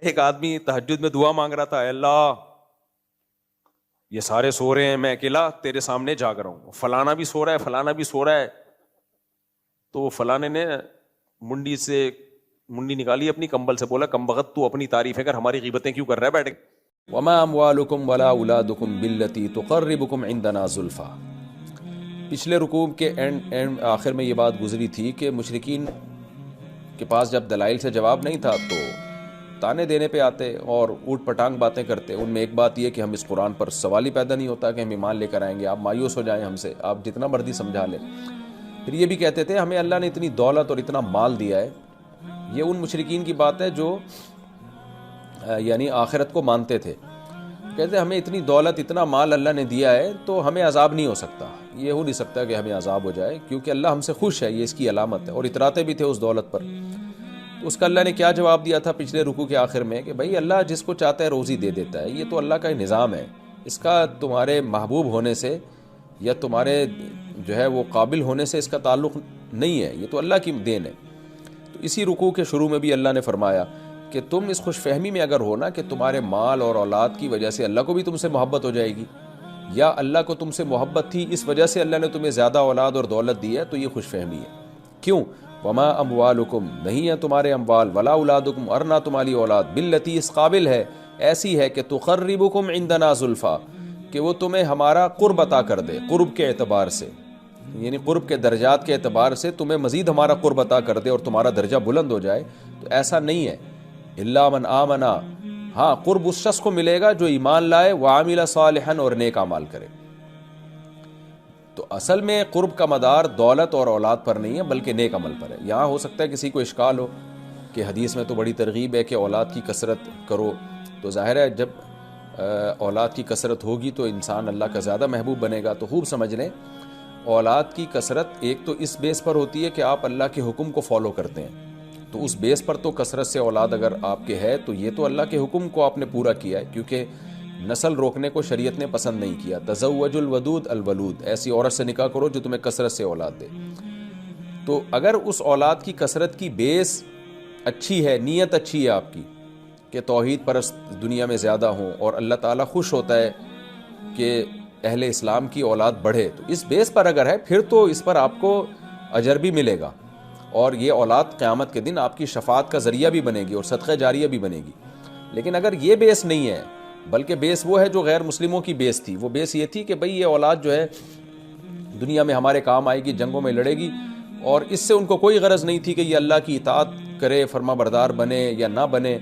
ایک آدمی تہجد میں دعا مانگ رہا تھا، اے اللہ یہ سارے سو رہے ہیں، میں اکیلا تیرے سامنے جاگ رہا ہوں، فلانا بھی سو رہا ہے، فلانا بھی سو رہا ہے. تو وہ فلانے نے منڈی نکالی اپنی کمبل سے، بولا کم بخت تو اپنی تعریفیں کر، ہماری غیبتیں کیوں کر رہا ہے بیٹھ کے. وما اموالکم ولا اولادکم باللتی تقربکم عندنا زلفا. پچھلے رکوع کے آخر میں یہ بات گزری تھی کہ مشرکین کے پاس جب دلائل سے جواب نہیں تھا تو تانے دینے پہ آتے اور اوٹ پٹانگ باتیں کرتے. ان میں ایک بات یہ کہ ہم اس قرآن پر سوال ہی پیدا نہیں ہوتا کہ ہم ایمان لے کر آئیں گے، آپ مایوس ہو جائیں ہم سے، آپ جتنا مرضی سمجھا لیں. پھر یہ بھی کہتے تھے ہمیں اللہ نے اتنی دولت اور اتنا مال دیا ہے. یہ ان مشرکین کی بات ہے جو یعنی آخرت کو مانتے تھے. کہتے ہمیں اتنی دولت اتنا مال اللہ نے دیا ہے تو ہمیں عذاب نہیں ہو سکتا، یہ ہو نہیں سکتا کہ ہمیں عذاب ہو جائے، کیونکہ اللہ ہم سے خوش ہے، یہ اس کی علامت ہے. اور اتراتے بھی تھے اس دولت پر. تو اس کا اللہ نے کیا جواب دیا تھا پچھلے رکوع کے آخر میں کہ بھائی اللہ جس کو چاہتا ہے روزی دے دیتا ہے، یہ تو اللہ کا نظام ہے، اس کا تمہارے محبوب ہونے سے یا تمہارے جو ہے وہ قابل ہونے سے اس کا تعلق نہیں ہے، یہ تو اللہ کی دین ہے. تو اسی رکوع کے شروع میں بھی اللہ نے فرمایا کہ تم اس خوش فہمی میں اگر ہو نا کہ تمہارے مال اور اولاد کی وجہ سے اللہ کو بھی تم سے محبت ہو جائے گی، یا اللہ کو تم سے محبت تھی اس وجہ سے اللہ نے تمہیں زیادہ اولاد اور دولت دی ہے، تو یہ خوش فہمی ہے. کیوں؟ وما اموالکم، نہیں ہے تمہارے اموال، ولا اولادکم، اور نہ تمہاری اولاد، باللتی، اس قابل ہے، ایسی ہے کہ تقربکم عندنا زلفا، کہ وہ تمہیں ہمارا قرب عطا کر دے، قرب کے اعتبار سے، یعنی قرب کے درجات کے اعتبار سے تمہیں مزید ہمارا قرب عطا کر دے اور تمہارا درجہ بلند ہو جائے. تو ایسا نہیں ہے. الا من آمنا، ہاں قرب اس شخص کو ملے گا جو ایمان لائے، وعامل صالحا، اور نیک اعمال کرے. تو اصل میں قرب کا مدار دولت اور اولاد پر نہیں ہے بلکہ نیک عمل پر ہے. یہاں ہو سکتا ہے کسی کو اشکال ہو کہ حدیث میں تو بڑی ترغیب ہے کہ اولاد کی کثرت کرو، تو ظاہر ہے جب اولاد کی کثرت ہوگی تو انسان اللہ کا زیادہ محبوب بنے گا. تو خوب سمجھ لیں، اولاد کی کثرت ایک تو اس بیس پر ہوتی ہے کہ آپ اللہ کے حکم کو فالو کرتے ہیں، تو اس بیس پر تو کثرت سے اولاد اگر آپ کے ہے تو یہ تو اللہ کے حکم کو آپ نے پورا کیا ہے، کیونکہ نسل روکنے کو شریعت نے پسند نہیں کیا. تزوج الودود الولود، ایسی عورت سے نکاح کرو جو تمہیں کثرت سے اولاد دے. تو اگر اس اولاد کی کثرت کی بیس اچھی ہے، نیت اچھی ہے آپ کی کہ توحید پرست دنیا میں زیادہ ہوں اور اللہ تعالیٰ خوش ہوتا ہے کہ اہل اسلام کی اولاد بڑھے، تو اس بیس پر اگر ہے پھر تو اس پر آپ کو اجر بھی ملے گا، اور یہ اولاد قیامت کے دن آپ کی شفاعت کا ذریعہ بھی بنے گی اور صدقہ جاریہ بھی بنے گی. لیکن اگر یہ بیس نہیں ہے، بلکہ بیس وہ ہے جو غیر مسلموں کی بیس تھی، وہ بیس یہ تھی کہ بھئی یہ اولاد جو ہے دنیا میں ہمارے کام آئے گی، جنگوں میں لڑے گی، اور اس سے ان کو کوئی غرض نہیں تھی کہ یہ اللہ کی اطاعت کرے، فرما بردار بنے یا نہ بنے،